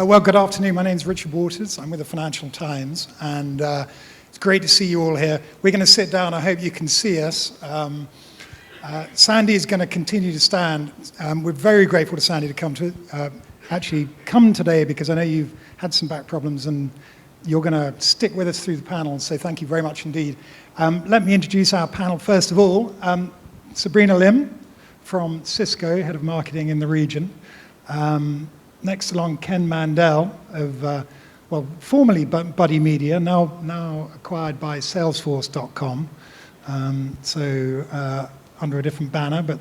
Well, good afternoon. My name is Richard Waters. I'm with the Financial Times, and it's great to see you all here. We're going to sit down. I hope you can see us. Sandy is going to continue to stand. We're very grateful to Sandy to come today because I know you've had some back problems and you're going to stick with us through the panel, so thank you very much indeed. Let me introduce our panel first of all. Sabrina Lin from Cisco, Head of Marketing in the region. Next along, Ken Mandel of, formerly Buddy Media, now acquired by Salesforce.com. Under a different banner, but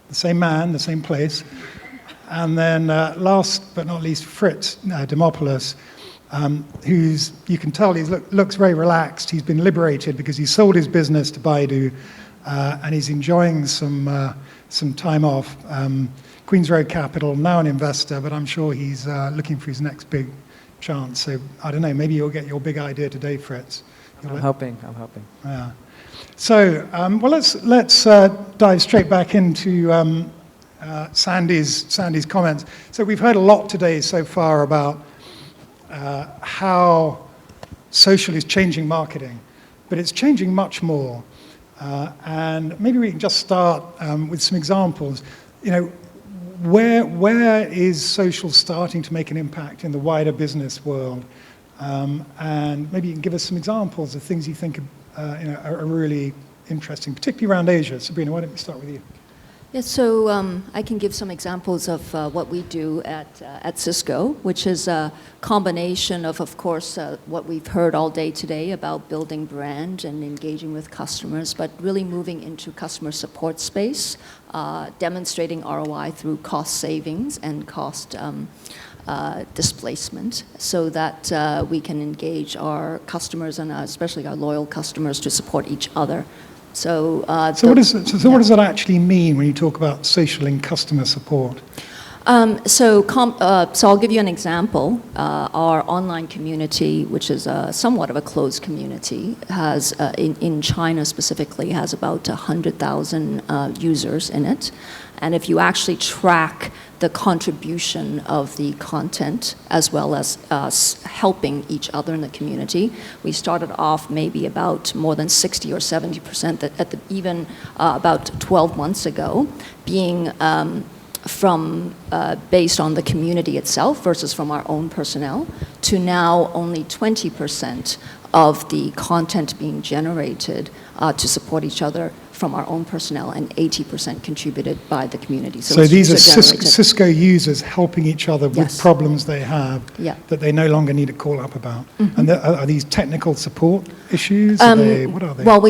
the same man, the same place. And then last but not least, Fritz Demopoulos, who's, you can tell he looks very relaxed. He's been liberated because he sold his business to Baidu, and he's enjoying some time off. Queens Road Capital, now an investor, but I'm sure he's looking for his next big chance. So I don't know, maybe you'll get your big idea today, Fritz. I'm hoping. Yeah. So, let's dive straight back into Sandy's comments. So we've heard a lot today so far about how social is changing marketing, but it's changing much more. And maybe we can just start with some examples. You know, where is social starting to make an impact in the wider business world? And maybe you can give us some examples of things you think are really interesting, particularly around Asia. Sabrina, why don't we start with you? Yeah, so I can give some examples of what we do at Cisco, which is a combination of course, what we've heard all day today about building brand and engaging with customers, but really moving into customer support space, demonstrating ROI through cost savings and cost displacement, so that we can engage our customers and especially our loyal customers to support each other. So what does that actually mean when you talk about social in customer support? So I'll give you an example. Our online community, which is somewhat of a closed community, has in China specifically has about 100,000 users in it. And if you actually track the contribution of the content as well as us helping each other in the community, we started off maybe about more than 60 or 70% even about 12 months ago, being based on the community itself versus from our own personnel, to now only 20% of the content being generated to support each other from our own personnel, and 80% contributed by the community. So these are Cisco users helping each other with problems they have that they no longer need to call up about. Mm-hmm. And are these technical support issues? What are they? Well,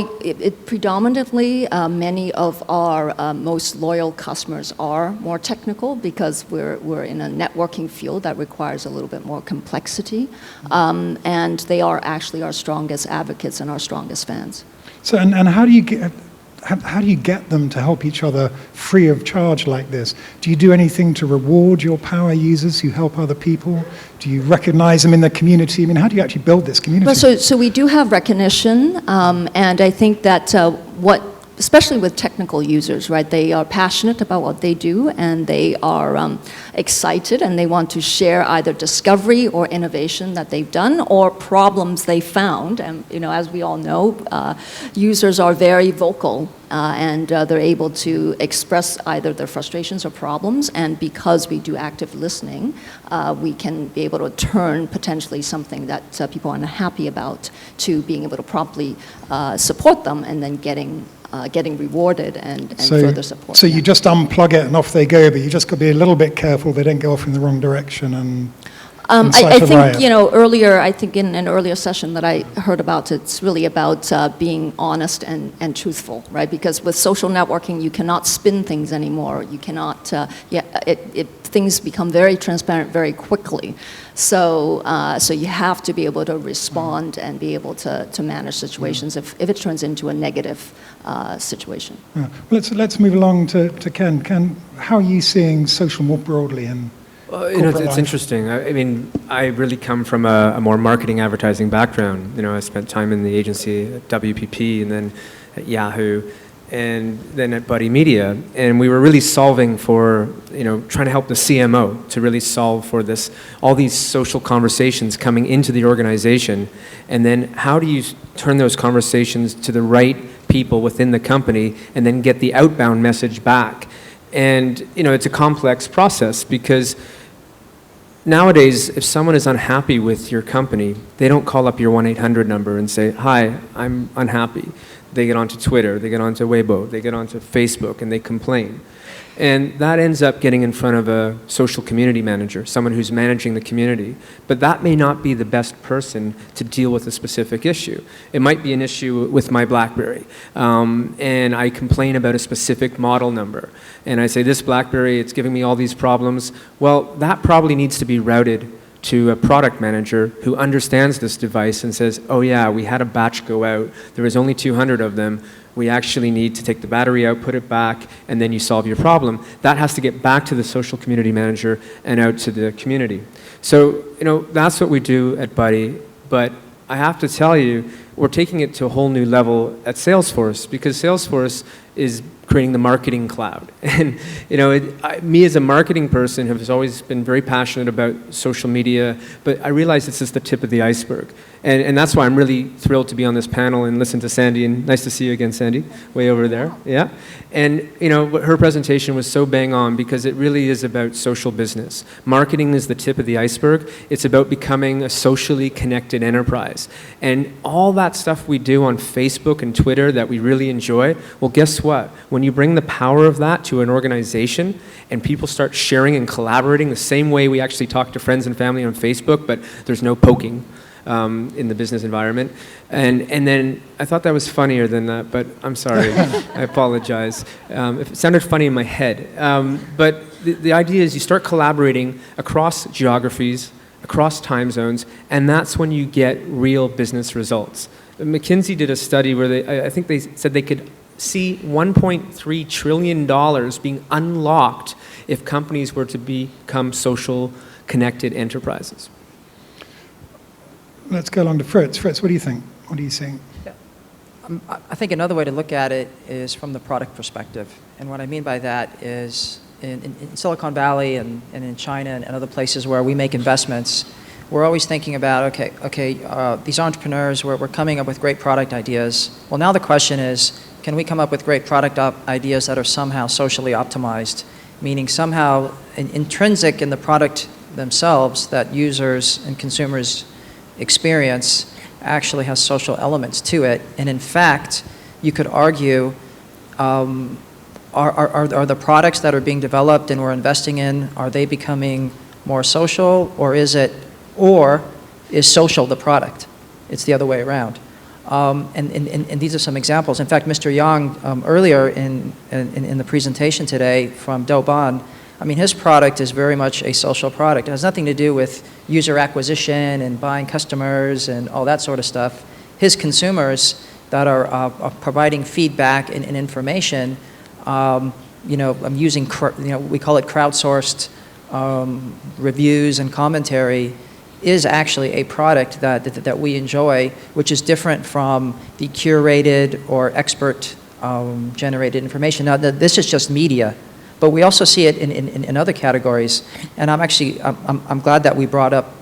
predominantly, many of our most loyal customers are more technical because we're in a networking field that requires a little bit more complexity. And they are actually our strongest advocates and our strongest fans. So, and how do you get them to help each other free of charge like this? Do you do anything to reward your power users who help other people? Do you recognize them in the community? I mean, how do you actually build this community? Well, so we do have recognition, and I think that especially with technical users, right? They are passionate about what they do, and they are excited, and they want to share either discovery or innovation that they've done or problems they found. And as we all know, users are very vocal, and they're able to express either their frustrations or problems. And because we do active listening, we can be able to turn potentially something that people are unhappy about to being able to promptly support them, and then getting rewarded and further support. So you just unplug it and off they go, but you just got to be a little bit careful they don't go off in the wrong direction and I think, earlier, I think in an earlier session that I heard about, it's really about being honest and truthful, right? Because with social networking, you cannot spin things anymore. You cannot, things become very transparent very quickly. So you have to be able to respond and be able to manage situations if it turns into a negative situation. Yeah. Well, let's move along to Ken. Ken, how are you seeing social more broadly in it's interesting. I mean, I really come from a more marketing advertising background. I spent time in the agency at WPP and then at Yahoo. and then at Buddy Media, and we were really solving for, trying to help the CMO to really solve for this, all these social conversations coming into the organization, and then how do you turn those conversations to the right people within the company, and then get the outbound message back. And, it's a complex process, because nowadays, if someone is unhappy with your company, they don't call up your 1-800 number and say, "Hi, I'm unhappy." They get onto Twitter, they get onto Weibo, they get onto Facebook, and they complain. And that ends up getting in front of a social community manager, someone who's managing the community. But that may not be the best person to deal with a specific issue. It might be an issue with my BlackBerry, and I complain about a specific model number. And I say, "This BlackBerry, it's giving me all these problems." Well, that probably needs to be routed to a product manager who understands this device and says, "Oh yeah, we had a batch go out. There was only 200 of them. We actually need to take the battery out, put it back, and then you solve your problem." That has to get back to the social community manager and out to the community. So, that's what we do at Buddy. But I have to tell you, we're taking it to a whole new level at Salesforce, because Salesforce is creating the marketing cloud. And, me as a marketing person have always been very passionate about social media, but I realize this is the tip of the iceberg. And that's why I'm really thrilled to be on this panel and listen to Sandy, and nice to see you again, Sandy, way over there, yeah. And, her presentation was so bang on, because it really is about social business. Marketing is the tip of the iceberg. It's about becoming a socially connected enterprise. And all that stuff we do on Facebook and Twitter that we really enjoy, well, guess what? When you bring the power of that to an organization and people start sharing and collaborating the same way we actually talk to friends and family on Facebook, but there's no poking in the business environment. And then I thought that was funnier than that, but I'm sorry. I apologize. It sounded funny in my head. But the idea is you start collaborating across geographies, across time zones, and that's when you get real business results. McKinsey did a study where I think they said they could see $1.3 trillion being unlocked if companies were to become social connected enterprises. Let's go along to Fritz. Fritz, what do you think? What are you seeing? Yeah. I think another way to look at it is from the product perspective. And what I mean by that is in Silicon Valley and in China and other places where we make investments, we're always thinking about, these entrepreneurs, we're coming up with great product ideas. Well, now the question is, can we come up with great product ideas that are somehow socially optimized, meaning somehow intrinsic in the product themselves that users and consumers experience actually has social elements to it. And in fact, you could argue, are the products that are being developed and we're investing in, are they becoming more social, or is social the product? It's the other way around. And these are some examples. In fact, Mr. Yang, earlier in the presentation today from Douban, his product is very much a social product. It has nothing to do with user acquisition and buying customers and all that sort of stuff. His consumers that are providing feedback and information, I'm using, we call it crowdsourced reviews and commentary, is actually a product that we enjoy, which is different from the curated or expert generated information. Now, this is just media, but we also see it in other categories. And I'm glad that we brought up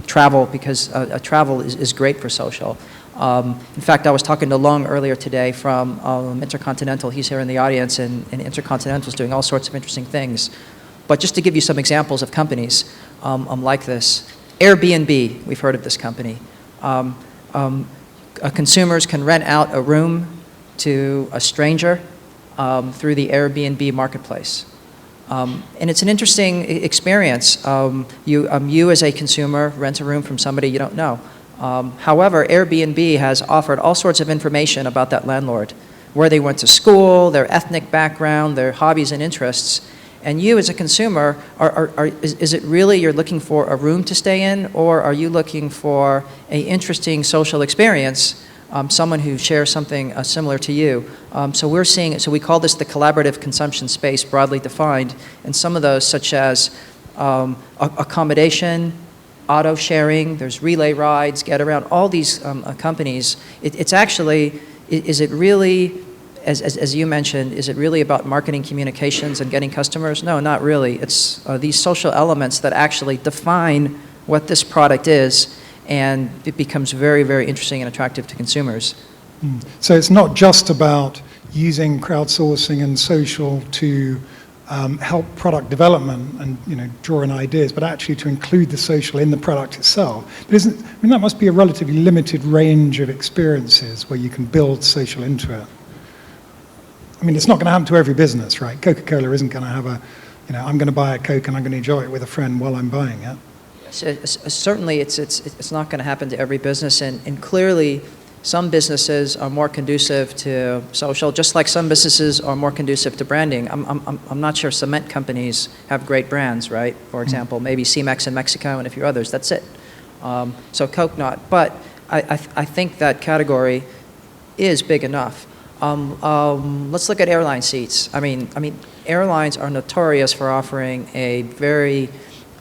travel, because travel is great for social. In fact, I was talking to Lung earlier today from Intercontinental. He's here in the audience, and Intercontinental is doing all sorts of interesting things. But just to give you some examples of companies like this, Airbnb, we've heard of this company. Consumers can rent out a room to a stranger through the Airbnb marketplace. And it's an interesting experience. You as a consumer rent a room from somebody you don't know. However, Airbnb has offered all sorts of information about that landlord, where they went to school, their ethnic background, their hobbies and interests. And you as a consumer, is it really you're looking for a room to stay in, or are you looking for an interesting social experience, someone who shares something similar to you? So we're seeing it. So we call this the collaborative consumption space, broadly defined. And some of those, such as accommodation, auto sharing, there's relay rides, get around, all these companies. It's actually, is it really as you mentioned, is it really about marketing communications and getting customers? No, not really. It's these social elements that actually define what this product is, and it becomes very, very interesting and attractive to consumers. So it's not just about using crowdsourcing and social to help product development and draw in ideas, but actually to include the social in the product itself. But that must be a relatively limited range of experiences where you can build social into it. I mean, it's not going to happen to every business, right? Coca-Cola isn't going to have I'm going to buy a Coke and I'm going to enjoy it with a friend while I'm buying it. Certainly, it's not going to happen to every business, and clearly, some businesses are more conducive to social, just like some businesses are more conducive to branding. I'm not sure cement companies have great brands, right? For example, maybe Cemex in Mexico and a few others. That's it. So Coke not, but I think that category is big enough. Let's look at airline seats. I mean, airlines are notorious for offering a very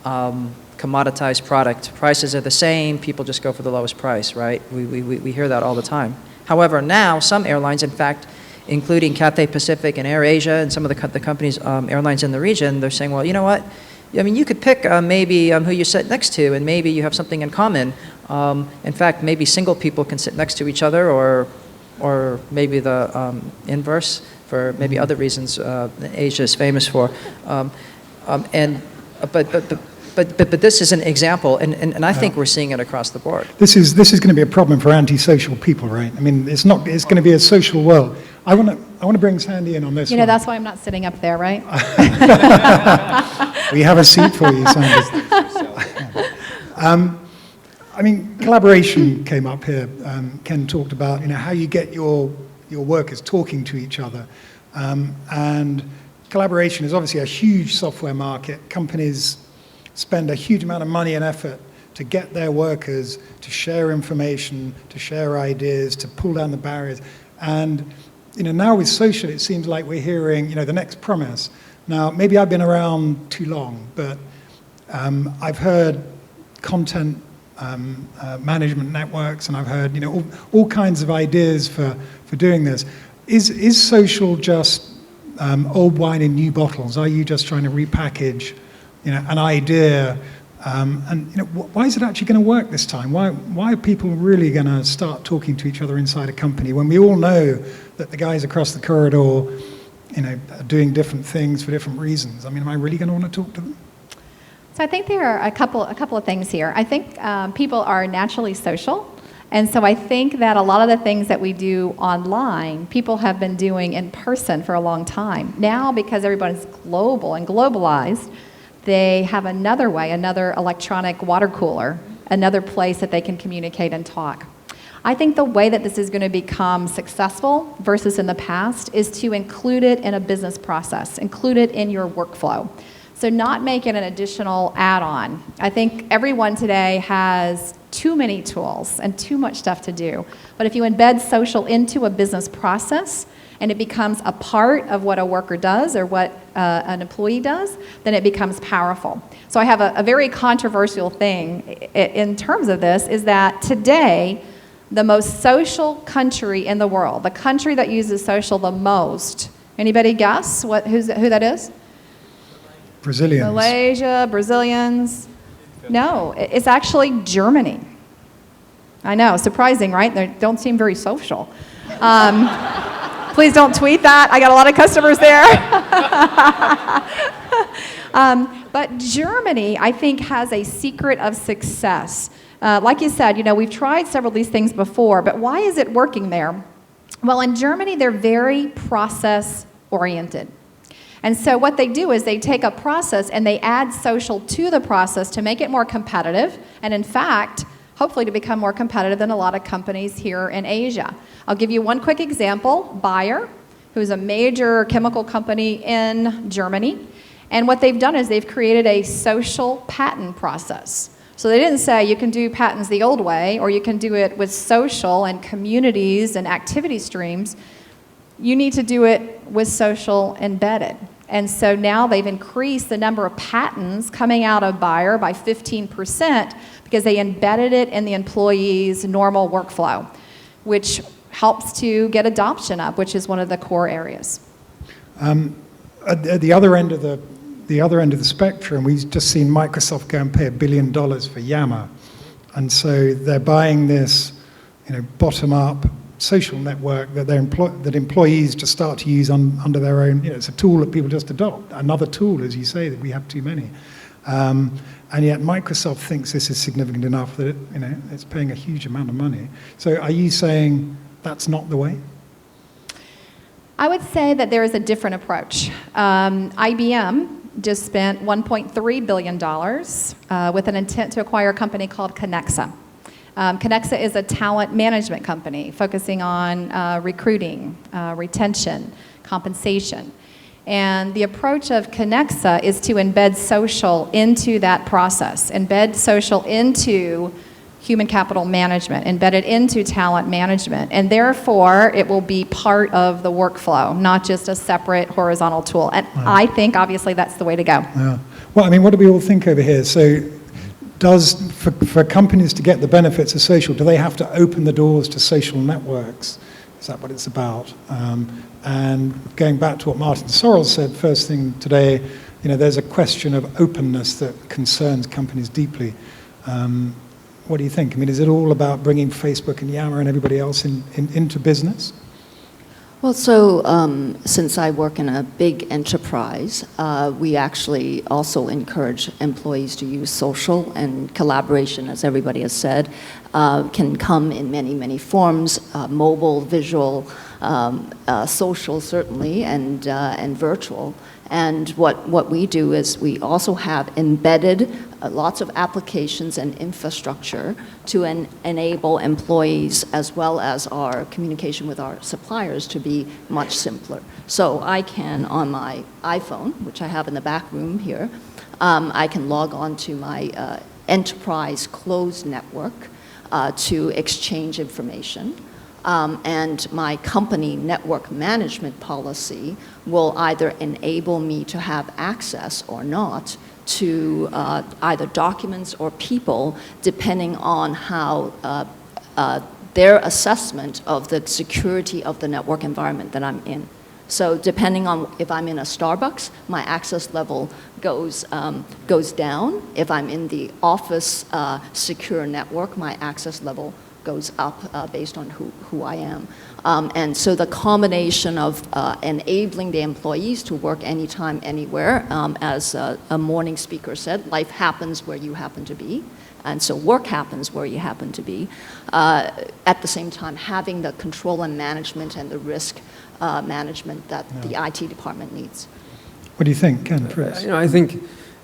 commoditized product. Prices are the same, people just go for the lowest price, right? We hear that all the time. However, now some airlines, in fact, including Cathay Pacific and Air Asia and some of the companies, airlines in the region, they're saying, well, you know what? I mean, you could pick maybe who you sit next to, and maybe you have something in common. In fact, maybe single people can sit next to each other, or maybe the inverse for maybe other reasons Asia is famous for. But this is an example, and I think we're seeing it across the board. This is going to be a problem for antisocial people, right? I mean, it's going to be a social world. I want to bring Sandy in on this. That's why I'm not sitting up there, right? We have a seat for you, Sandy. I mean, collaboration came up here. Ken talked about how you get your workers talking to each other, and collaboration is obviously a huge software market. Companies spend a huge amount of money and effort to get their workers to share information, to share ideas, to pull down the barriers. And now with social, it seems like we're hearing the next promise. Now, maybe I've been around too long, but I've heard content management networks, and I've heard all kinds of ideas for doing this. Is social just old wine in new bottles? Are you just trying to repackage an idea, and why is it actually going to work this time? Why are people really going to start talking to each other inside a company when we all know that the guys across the corridor, are doing different things for different reasons? I mean, am I really going to want to talk to them? So I think there are a couple of things here. I think people are naturally social, and so I think that a lot of the things that we do online, people have been doing in person for a long time. Now, because everybody's global and globalized, they have another way, another electronic water cooler, another place that they can communicate and talk. I think the way that this is going to become successful versus in the past is to include it in a business process, include it in your workflow. So not make it an additional add-on. I think everyone today has too many tools and too much stuff to do. But if you embed social into a business process, and it becomes a part of what a worker does or what an employee does, then it becomes powerful. So I have a very controversial thing in terms of this, is that today, the most social country in the world, the country that uses social the most, anybody guess who that is? Brazilians. Malaysia, Brazilians. No, it's actually Germany. I know, surprising, right? They don't seem very social. Please don't tweet that. I got a lot of customers there. But Germany, I think, has a secret of success. Like you said, we've tried several of these things before, but why is it working there? Well, in Germany, they're very process-oriented. And so what they do is they take a process and they add social to the process to make it more competitive, and in fact, hopefully to become more competitive than a lot of companies here in Asia. I'll give you one quick example. Bayer, who's a major chemical company in Germany, and what they've done is they've created a social patent process. So they didn't say you can do patents the old way, or you can do it with social and communities and activity streams. You need to do it with social embedded. And so now they've increased the number of patents coming out of Bayer by 15% because they embedded it in the employee's normal workflow, which helps to get adoption up, which is one of the core areas. At the other end of the spectrum, we've just seen Microsoft go and pay $1 billion for Yammer, and so they're buying this, bottom-up social network that that employees just start to use under their own. It's a tool that people just adopt. Another tool, as you say, that we have too many, and yet Microsoft thinks this is significant enough that it's paying a huge amount of money. So, are you saying that's not the way? I would say that there is a different approach. IBM just spent $1.3 billion with an intent to acquire a company called Connexa. Connexa is a talent management company focusing on recruiting, retention, compensation. And the approach of Connexa is to embed social into that process, embed social into human capital management, embedded into talent management, and therefore it will be part of the workflow, not just a separate horizontal tool. And I think obviously that's the way to go. Yeah. Well, what do we all think over here? So, for companies to get the benefits of social, do they have to open the doors to social networks? Is that what it's about? And going back to what Martin Sorrell said first thing today, there's a question of openness that concerns companies deeply. What do you think? Is it all about bringing Facebook and Yammer and everybody else into business? Well, so since I work in a big enterprise, we actually also encourage employees to use social, and collaboration, as everybody has said, can come in many, many forms, mobile, visual, social certainly, and virtual. And what we do is we also have embedded lots of applications and infrastructure to enable employees as well as our communication with our suppliers to be much simpler. So I can, on my iPhone, which I have in the back room here, I can log on to my enterprise closed network to exchange information. And my company network management policy will either enable me to have access or not to either documents or people, depending on how their assessment of the security of the network environment that I'm in. So depending on if I'm in a Starbucks, my access level goes down. If I'm in the office secure network, my access level goes up based on who I am. And so the combination of enabling the employees to work anytime, anywhere, as a morning speaker said, life happens where you happen to be, and so work happens where you happen to be. At the same time, having the control and management and the risk management that the IT department needs. What do you think, Ken, Fritz? I think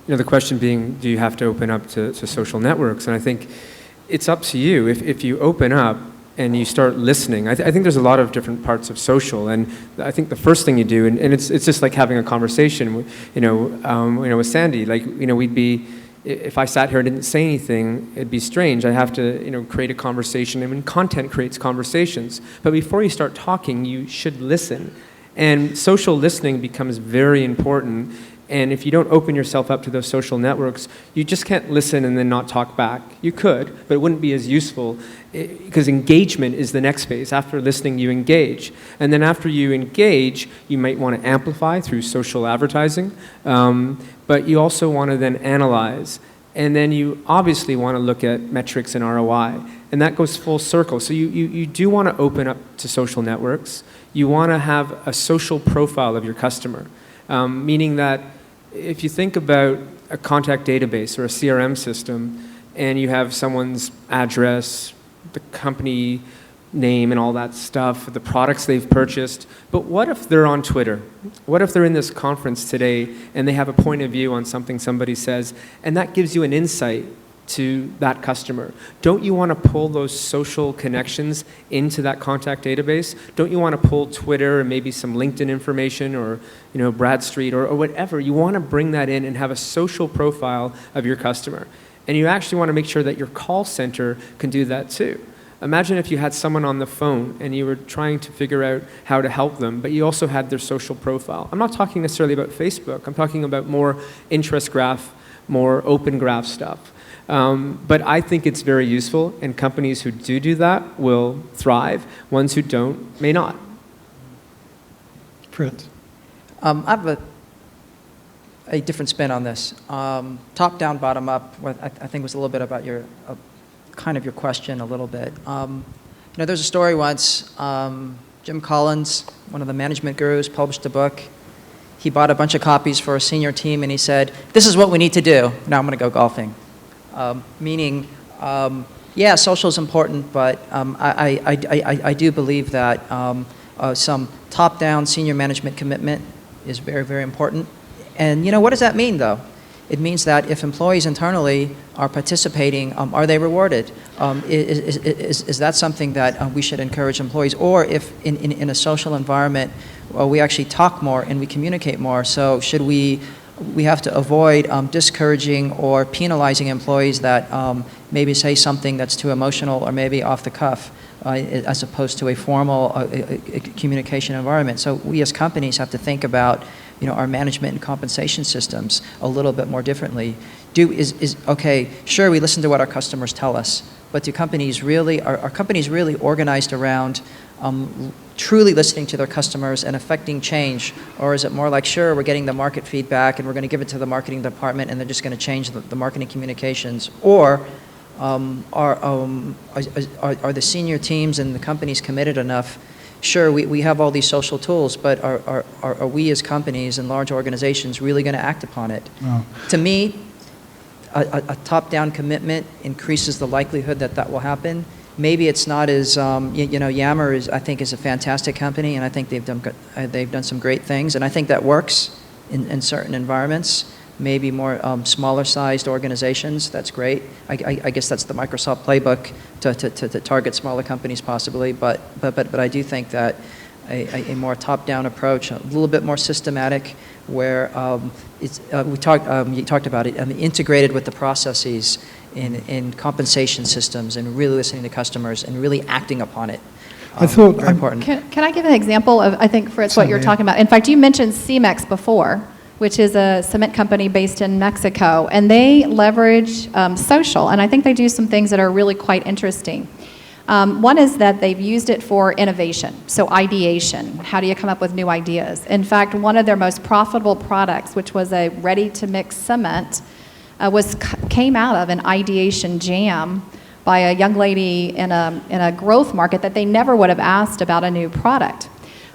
the question being, do you have to open up to social networks? And I think it's up to you. If you open up and you start listening, I think there's a lot of different parts of social, and I think the first thing you do, and it's just like having a conversation, with Sandy. Like, we'd be, if I sat here and didn't say anything, it'd be strange. I have to, create a conversation, and when content creates conversations. But before you start talking, you should listen, and social listening becomes very important. And if you don't open yourself up to those social networks, you just can't listen and then not talk back. You could, but it wouldn't be as useful, because engagement is the next phase. After listening, you engage. And then after you engage, you might want to amplify through social advertising, but you also want to then analyze. And then you obviously want to look at metrics and ROI. And that goes full circle. So you do want to open up to social networks. You want to have a social profile of your customer. Meaning that if you think about a contact database or a CRM system, and you have someone's address, the company name and all that stuff, the products they've purchased, but what if they're on Twitter? What if they're in this conference today and they have a point of view on something somebody says, and that gives you an insight to that customer? Don't you want to pull those social connections into that contact database? Don't you want to pull Twitter and maybe some LinkedIn information, or Bradstreet or whatever? You want to bring that in and have a social profile of your customer. And you actually want to make sure that your call center can do that too. Imagine if you had someone on the phone and you were trying to figure out how to help them, but you also had their social profile. I'm not talking necessarily about Facebook. I'm talking about more interest graph, more open graph stuff. But I think it's very useful, and companies who do that will thrive. Ones who don't may not. Fritz. I have a different spin on this. Top down, bottom up. What I think was a little bit about your kind of your question a little bit. There's a story once. Jim Collins, one of the management gurus, published a book. He bought a bunch of copies for a senior team, and he said, "This is what we need to do. Now I'm going to go golfing." Meaning, yeah, social is important, but I do believe that some top-down senior management commitment is very, very important. And what does that mean, though? It means that if employees internally are participating, are they rewarded? Is that something that we should encourage employees? Or if in a social environment, we actually talk more and we communicate more, so should we have to avoid discouraging or penalizing employees that maybe say something that's too emotional or maybe off the cuff, as opposed to a formal communication environment. So we as companies have to think about our management and compensation systems a little bit more differently. Okay, sure, we listen to what our customers tell us, but are companies really organized around truly listening to their customers and affecting change? Or is it more like, sure, we're getting the market feedback and we're going to give it to the marketing department and they're just going to change the marketing communications? Or are the senior teams and the companies committed enough? Sure, we have all these social tools, but are we as companies and large organizations really going to act upon it? Oh. To me, a top-down commitment increases the likelihood that will happen. Maybe it's not as, Yammer I think is a fantastic company, and I think they've done some great things, and I think that works in certain environments. Maybe more smaller-sized organizations, that's great. I guess that's the Microsoft playbook to target smaller companies possibly, but I do think that a more top-down approach, a little bit more systematic, where you talked about it, integrated with the processes in compensation systems and really listening to customers and really acting upon it. I thought very important. Can I give an example of, I think, Fritz, what you're talking about? In fact, you mentioned Cemex before, which is a cement company based in Mexico, and they leverage social, and I think they do some things that are really quite interesting. One is that they've used it for innovation, so ideation. How do you come up with new ideas? In fact, one of their most profitable products, which was a ready-to-mix cement, came out of an ideation jam by a young lady in a growth market that they never would have asked about a new product.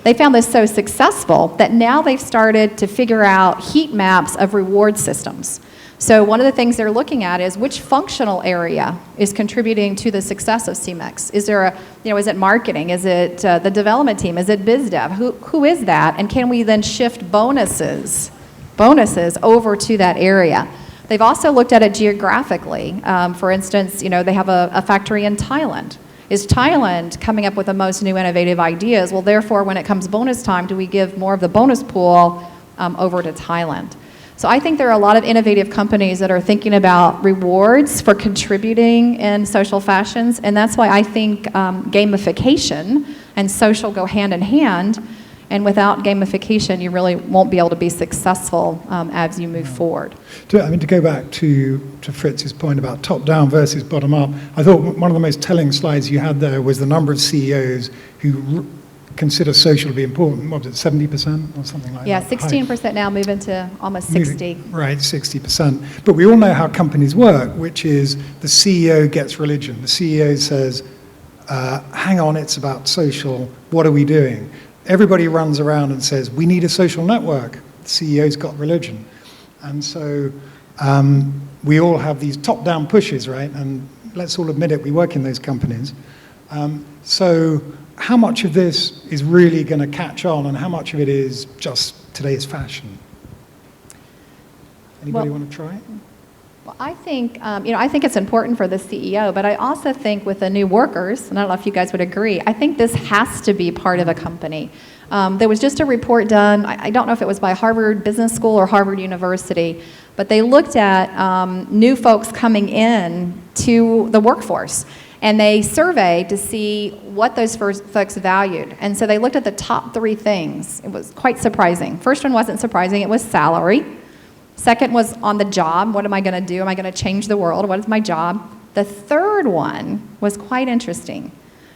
They found this so successful that now they've started to figure out heat maps of reward systems. So one of the things they're looking at is which functional area is contributing to the success of Cemex. Is there is it marketing? Is it the development team? Is it biz dev? Who is that? And can we then shift bonuses over to that area? They've also looked at it geographically. For instance, they have a factory in Thailand. Is Thailand coming up with the most new innovative ideas? Well, therefore, when it comes bonus time, do we give more of the bonus pool over to Thailand? So I think there are a lot of innovative companies that are thinking about rewards for contributing in social fashions, and that's why I think gamification and social go hand in hand, and without gamification, you really won't be able to be successful as you move forward. To go back to Fritz's point about top-down versus bottom-up, I thought one of the most telling slides you had there was the number of CEOs who consider social to be important. What was it, 70% or something like that? Yeah, 16% now, moving to almost 60. Right, 60%. But we all know how companies work, which is the CEO gets religion. The CEO says, hang on, it's about social. What are we doing? Everybody runs around and says, we need a social network. The CEO's got religion. And so we all have these top-down pushes, right? And let's all admit it, we work in those companies. So how much of this is really going to catch on, and how much of it is just today's fashion? Anybody want to try it? Well, I think, I think it's important for the CEO, but I also think with the new workers, and I don't know if you guys would agree, I think this has to be part of a company. There was just a report done, I don't know if it was by Harvard Business School or Harvard University, but they looked at new folks coming in to the workforce, and they surveyed to see what those folks valued. And so they looked at the top 3 things. It was quite surprising. First one wasn't surprising, it was salary. Second was on the job. What am I going to do? Am I going to change the world? What is my job? The third one was quite interesting.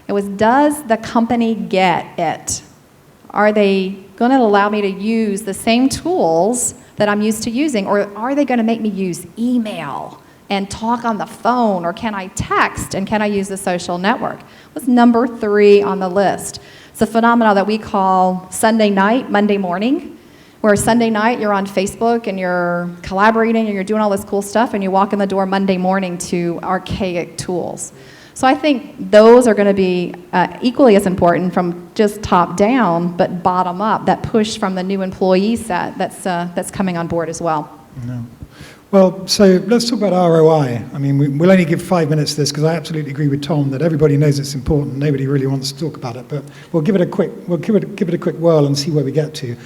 It was, does the company get it? Are they going to allow me to use the same tools that I'm used to using, or are they going to make me use email and talk on the phone, or can I text, and can I use the social network? It was number 3 on the list. It's a phenomenon that we call Sunday night, Monday morning, where Sunday night you're on Facebook and you're collaborating and you're doing all this cool stuff, and you walk in the door Monday morning to archaic tools. So I think those are going to be equally as important from just top down, but bottom up, that push from the new employee set that's coming on board as well. No. Well, so let's talk about ROI. I mean, we'll only give 5 minutes to this because I absolutely agree with Tom that everybody knows it's important. Nobody really wants to talk about it, but we'll give it a quick whirl and see where we get to.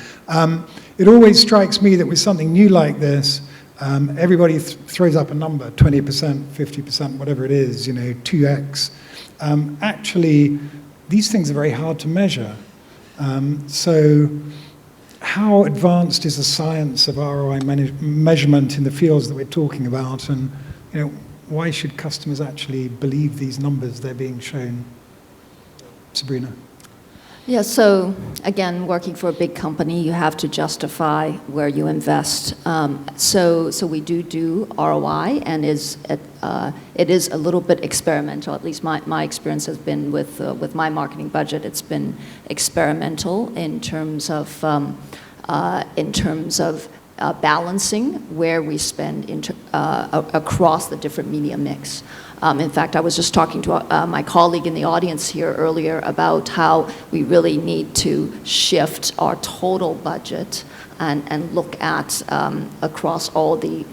It always strikes me that with something new like this, everybody throws up a number, 20%, 50%, whatever it is, 2x. Actually, these things are very hard to measure. So how advanced is the science of ROI measurement in the fields that we're talking about? And why should customers actually believe these numbers they're being shown? Sabrina? Yeah, so again, working for a big company, you have to justify where you invest. So we do ROI, and it is a little bit experimental. At least my experience has been with my marketing budget. It's been experimental in terms of balancing where we spend across the different media mix. In fact, I was just talking to my colleague in the audience here earlier about how we really need to shift our total budget and look at across all the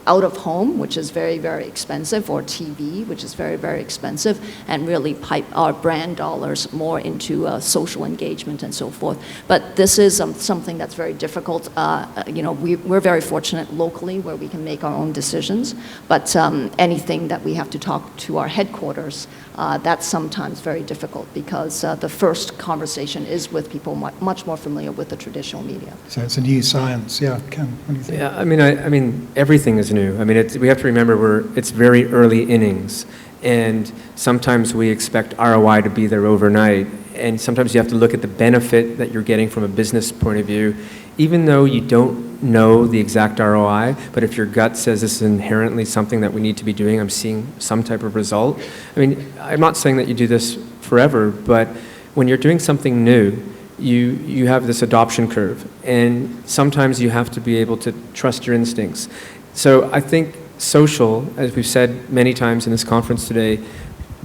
out-of-home, which is very, very expensive, or TV, which is very, very expensive, and really pipe our brand dollars more into social engagement and so forth. But this is something that's very difficult. We're very fortunate locally where we can make our own decisions, but anything that we have to talk to our headquarters, that's sometimes very difficult because the first conversation is with people much more familiar with the traditional media. So it's a new science. Yeah, Ken, what do you think? Yeah, I mean, everything is new. I mean, we have to remember it's very early innings, and sometimes we expect ROI to be there overnight, and sometimes you have to look at the benefit that you're getting from a business point of view, even though you don't know the exact ROI, but if your gut says this is inherently something that we need to be doing, I'm seeing some type of result. I mean, I'm not saying that you do this forever, but when you're doing something new, you have this adoption curve, and sometimes you have to be able to trust your instincts. So I think social, as we've said many times in this conference today,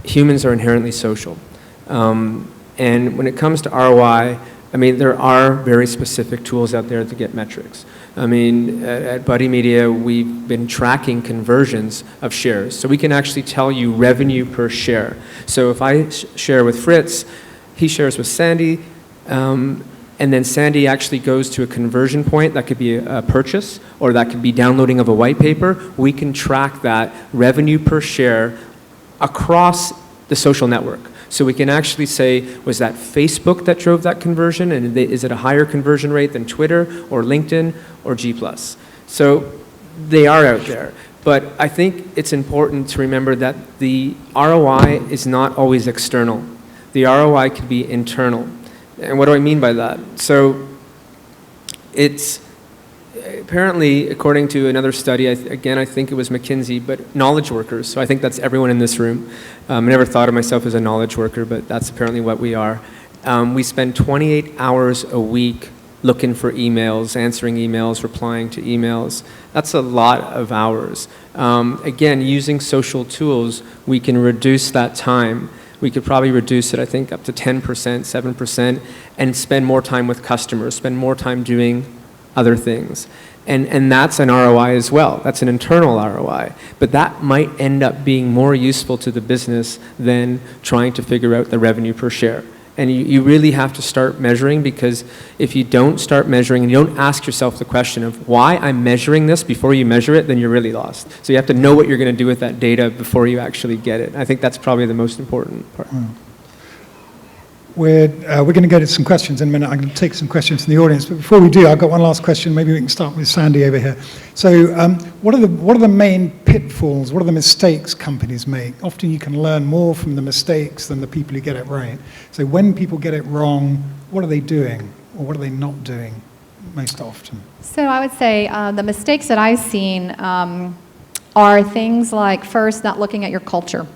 humans are inherently social. And when it comes to ROI, I mean, there are very specific tools out there to get metrics. I mean, at Buddy Media, we've been tracking conversions of shares. So we can actually tell you revenue per share. So if I share with Fritz, he shares with Sandy, and then Sandy actually goes to a conversion point. That could be a purchase, or that could be downloading of a white paper. We can track that revenue per share across the social network. So we can actually say, was that Facebook that drove that conversion? And is it a higher conversion rate than Twitter or LinkedIn or G+? So they are out there. But I think it's important to remember that the ROI is not always external. The ROI could be internal. And what do I mean by that? So it's apparently, according to another study, again, I think it was McKinsey, but knowledge workers. So I think that's everyone in this room. I never thought of myself as a knowledge worker, but that's apparently what we are. We spend 28 hours a week looking for emails, answering emails, replying to emails. That's a lot of hours. Again, using social tools, we can reduce that time. We could probably reduce it, I think, up to 10%, 7%, and spend more time with customers, spend more time doing other things. And that's an ROI as well. That's an internal ROI. But that might end up being more useful to the business than trying to figure out the revenue per share. And you really have to start measuring, because if you don't start measuring and you don't ask yourself the question of why I'm measuring this before you measure it, then you're really lost. So you have to know what you're going to do with that data before you actually get it. I think that's probably the most important part. We're going to go to some questions in a minute. I'm going to take some questions from the audience. But before we do, I've got one last question. Maybe we can start with Sandy over here. So what are the main pitfalls? What are the mistakes companies make? Often you can learn more from the mistakes than the people who get it right. So when people get it wrong, what are they doing? Or what are they not doing most often? So I would say the mistakes that I've seen are things like, first, not looking at your culture.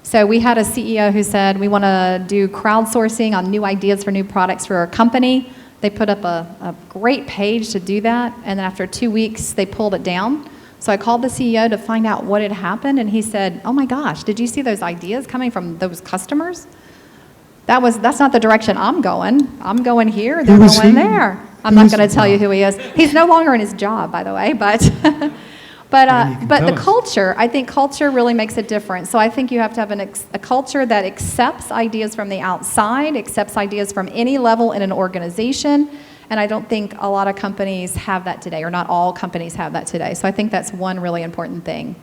So we had a CEO who said, we want to do crowdsourcing on new ideas for new products for our company. They put up a great page to do that, and then after 2 weeks, they pulled it down. So I called the CEO to find out what had happened, and he said, oh my gosh, did you see those ideas coming from those customers? That's not the direction I'm going. I'm going here, they're going there. I'm not going to tell you who he is. He's no longer in his job, by the way, but but the culture, I think culture really makes a difference. So I think you have to have a culture that accepts ideas from the outside, accepts ideas from any level in an organization, and I don't think a lot of companies have that today, or not all companies have that today. So I think that's one really important thing.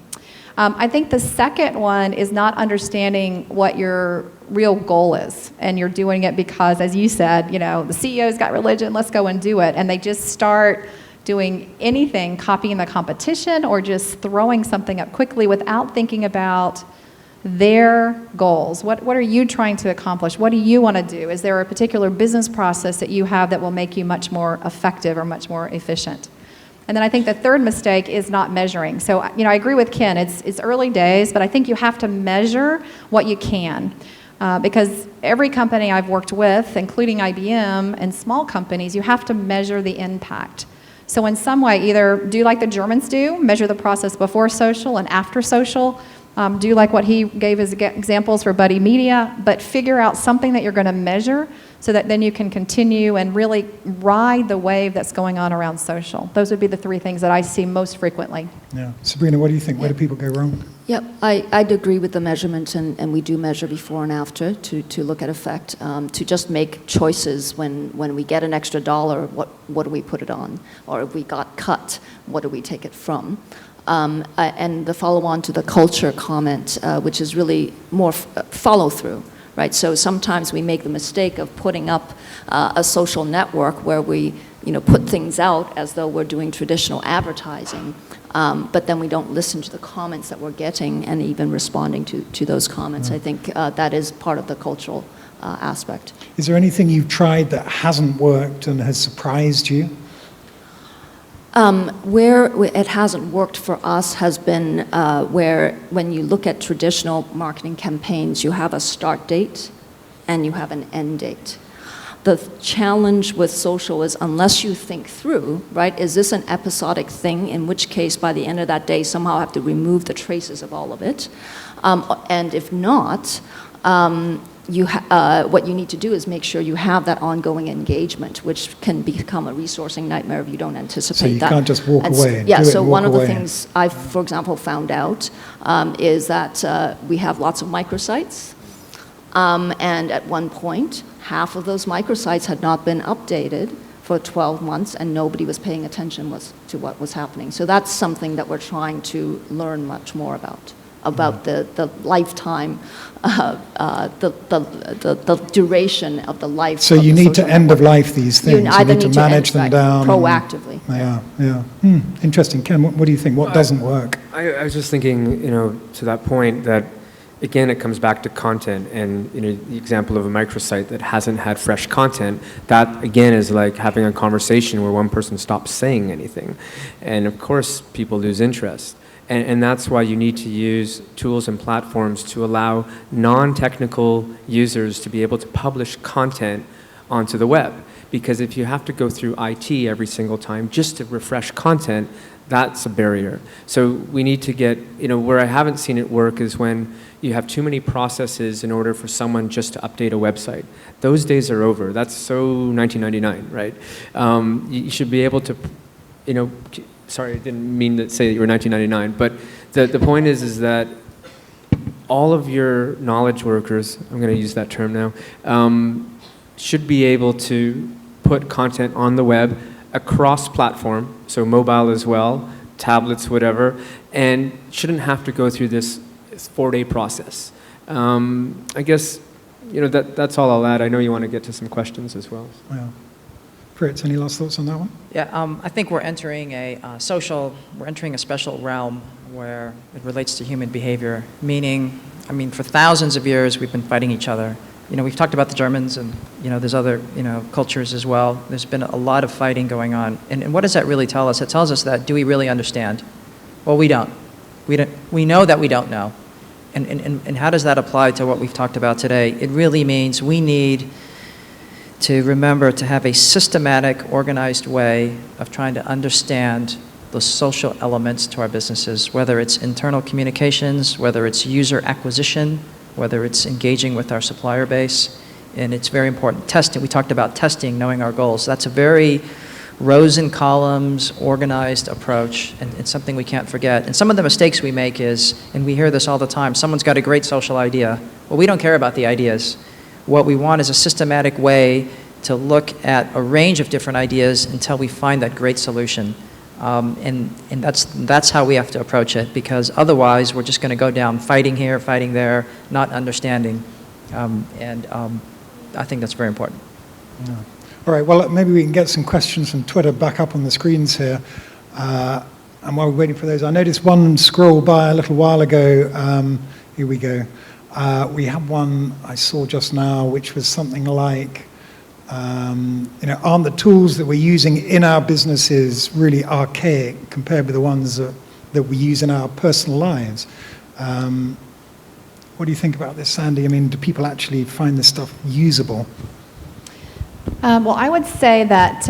I think the second one is not understanding what your real goal is, and you're doing it because, as you said, the CEO's got religion, let's go and do it, and they just start doing anything, copying the competition or just throwing something up quickly without thinking about their goals. What are you trying to accomplish? What do you want to do? Is there a particular business process that you have that will make you much more effective or much more efficient? And then I think the third mistake is not measuring. So, I agree with Ken. It's early days, but I think you have to measure what you can. Because every company I've worked with, including IBM and small companies, you have to measure the impact. So in some way, either do like the Germans do, measure the process before social and after social, do like what he gave as examples for Buddy Media, but figure out something that you're going to measure so that then you can continue and really ride the wave that's going on around social. Those would be the three things that I see most frequently. Yeah. Sabrina, what do you think? Where do people go wrong? Yep, I'd agree with the measurement, and we do measure before and after to look at effect, to just make choices when we get an extra dollar, what do we put it on? Or if we got cut, what do we take it from? And the follow-on to the culture comment, which is really more follow-through, right? So sometimes we make the mistake of putting up a social network where we put things out as though we're doing traditional advertising, but then we don't listen to the comments that we're getting and even responding to those comments. I think that is part of the cultural aspect. Is there anything you've tried that hasn't worked and has surprised you? Where it hasn't worked for us has been where when you look at traditional marketing campaigns, you have a start date and you have an end date. The challenge with social is unless you think through, right, is this an episodic thing, in which case by the end of that day somehow I have to remove the traces of all of it. And if not, what you need to do is make sure you have that ongoing engagement, which can become a resourcing nightmare if you don't anticipate that. So you can't just walk away. Yeah, so one of the things I've, for example, found out is that we have lots of microsites. And at one point, half of those microsites had not been updated for 12 months, and nobody was paying attention to what was happening. So that's something that we're trying to learn much more about the lifetime, the duration of the life. So you need to end of life these things. You need to manage them down proactively. Yeah. Interesting. Ken, what do you think? What doesn't work? I was just thinking, to that point that, again, it comes back to content, and the example of a microsite that hasn't had fresh content, that again is like having a conversation where one person stops saying anything, and of course people lose interest. And that's why you need to use tools and platforms to allow non-technical users to be able to publish content onto the web. Because if you have to go through IT every single time just to refresh content, that's a barrier. So we need to get, where I haven't seen it work is when you have too many processes in order for someone just to update a website. Those days are over. That's so 1999, right? You should be able to, sorry, I didn't mean to say that you were 1999, but the point is that all of your knowledge workers, I'm going to use that term now, should be able to put content on the web across platform, so mobile as well, tablets, whatever, and shouldn't have to go through this 4-day process. I guess that's all I'll add. I know you want to get to some questions as well. Yeah. Fritz, any last thoughts on that one? Yeah, I think we're entering a special realm where it relates to human behavior, meaning, for thousands of years we've been fighting each other. We've talked about the Germans and, there's other, cultures as well. There's been a lot of fighting going on. And what does that really tell us? It tells us that, do we really understand? Well, we don't. We know that we don't know. And how does that apply to what we've talked about today? It really means we need to remember to have a systematic, organized way of trying to understand the social elements to our businesses, whether it's internal communications, whether it's user acquisition, whether it's engaging with our supplier base. And it's very important. Testing, we talked about testing, knowing our goals. That's a very rows and columns, organized approach, and it's something we can't forget. And some of the mistakes we make is, and we hear this all the time, someone's got a great social idea. Well, we don't care about the ideas. What we want is a systematic way to look at a range of different ideas until we find that great solution. And that's how we have to approach it, because otherwise we're just going to go down fighting here, fighting there, not understanding. I think that's very important. Yeah. All right, well, maybe we can get some questions from Twitter back up on the screens here. And while we're waiting for those, I noticed one scroll by a little while ago. Here we go. We had one I saw just now, which was something like, aren't the tools that we're using in our businesses really archaic compared with the ones that we use in our personal lives? What do you think about this, Sandy? Do people actually find this stuff usable? Well, I would say that,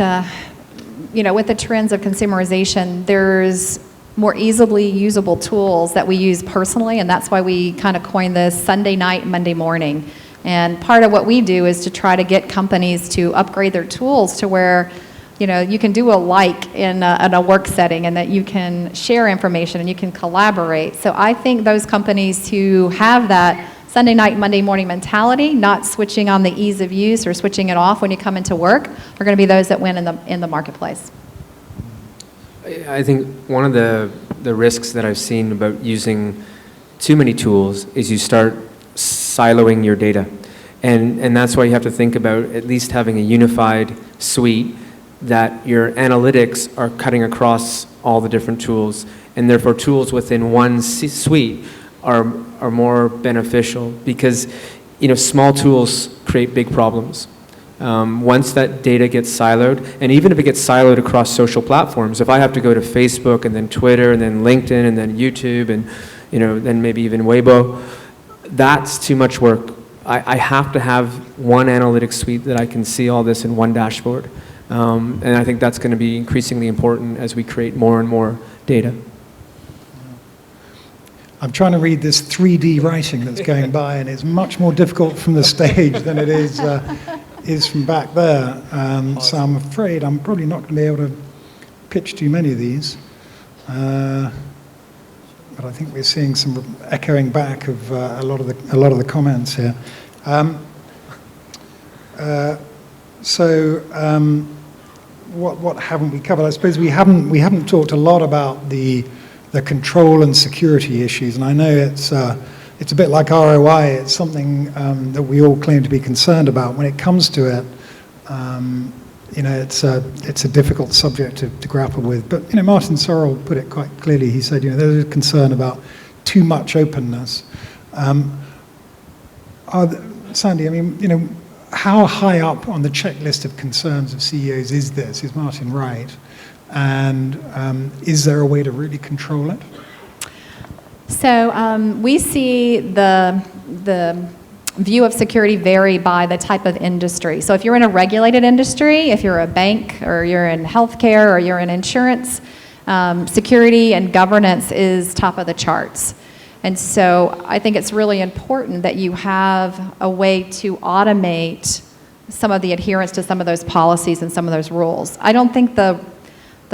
with the trends of consumerization, there's more easily usable tools that we use personally, and that's why we kind of coined this Sunday night, Monday morning. And part of what we do is to try to get companies to upgrade their tools to where, you can do a like in a work setting, and that you can share information and you can collaborate. So I think those companies who have that Sunday night, Monday morning mentality, not switching on the ease of use or switching it off when you come into work, are going to be those that win in the marketplace. I think one of the risks that I've seen about using too many tools is you start siloing your data. And that's why you have to think about at least having a unified suite that your analytics are cutting across all the different tools, and therefore tools within one suite are more beneficial, because small tools create big problems. Once that data gets siloed, and even if it gets siloed across social platforms, if I have to go to Facebook and then Twitter and then LinkedIn and then YouTube and then maybe even Weibo, that's too much work. I have to have one analytics suite that I can see all this in one dashboard. And I think that's going to be increasingly important as we create more and more data. I'm trying to read this 3D writing that's going by, and it's much more difficult from the stage than it is from back there. So I'm afraid I'm probably not going to be able to pitch too many of these. But I think we're seeing some echoing back of a lot of the comments here. What haven't we covered? I suppose we haven't talked a lot about the control and security issues, and I know it's a bit like ROI. It's something that we all claim to be concerned about. When it comes to it, it's a difficult subject to grapple with. But Martin Sorrell put it quite clearly. He said, there's a concern about too much openness. Sandy, how high up on the checklist of concerns of CEOs is this? Is Martin right? And is there a way to really control it? So we see the view of security vary by the type of industry. So if you're in a regulated industry, if you're a bank or you're in healthcare or you're in insurance, security and governance is top of the charts. And so I think it's really important that you have a way to automate some of the adherence to some of those policies and some of those rules. I don't think the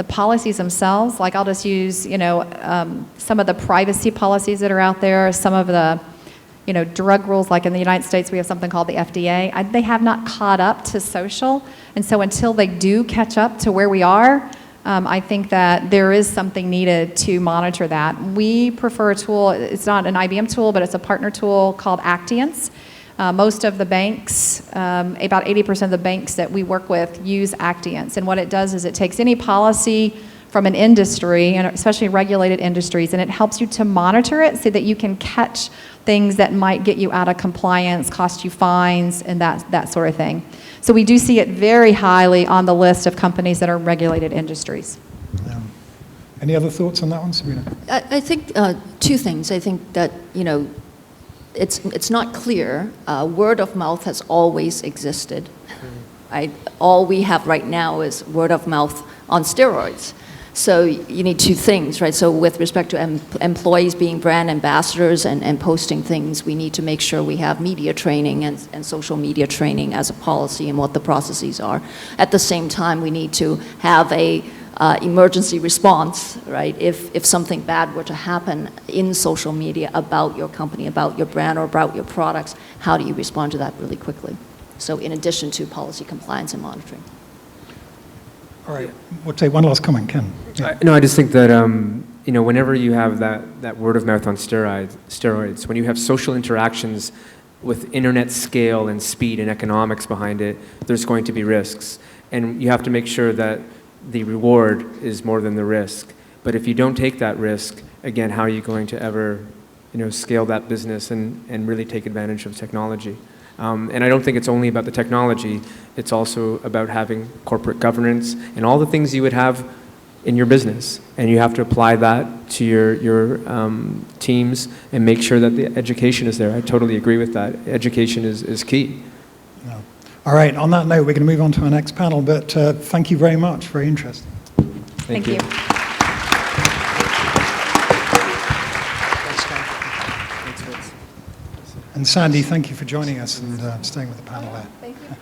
policies themselves, like I'll just use, some of the privacy policies that are out there, some of the, drug rules, like in the United States, we have something called the FDA. They have not caught up to social. And so until they do catch up to where we are, I think that there is something needed to monitor that. We prefer a tool, it's not an IBM tool, but it's a partner tool called Actience. Most of the banks, about 80% of the banks that we work with use Actiance. And what it does is it takes any policy from an industry, and especially regulated industries, and it helps you to monitor it so that you can catch things that might get you out of compliance, cost you fines, and that sort of thing. So we do see it very highly on the list of companies that are regulated industries. Any other thoughts on that one, Sabrina? I think two things. I think that, it's not clear. Word of mouth has always existed. All we have right now is word of mouth on steroids. So you need two things, right? So with respect to employees being brand ambassadors and posting things, we need to make sure we have media training and social media training as a policy and what the processes are. At the same time, we need to have a emergency response, right? If something bad were to happen in social media about your company, about your brand, or about your products, how do you respond to that really quickly? So in addition to policy compliance and monitoring. All right, we'll take one last comment, Ken. Yeah. No, I just think that whenever you have that word of mouth on steroids, when you have social interactions with internet scale and speed and economics behind it, there's going to be risks, and you have to make sure that the reward is more than the risk. But if you don't take that risk, again, how are you going to ever, scale that business and really take advantage of technology? And I don't think it's only about the technology. It's also about having corporate governance and all the things you would have in your business. And you have to apply that to your teams and make sure that the education is there. I totally agree with that. Education is key. Yeah. All right, on that note, we're going to move on to our next panel, but thank you very much. Very interesting. Thank you. And Sandy, thank you for joining us and staying with the panel there. Thank you.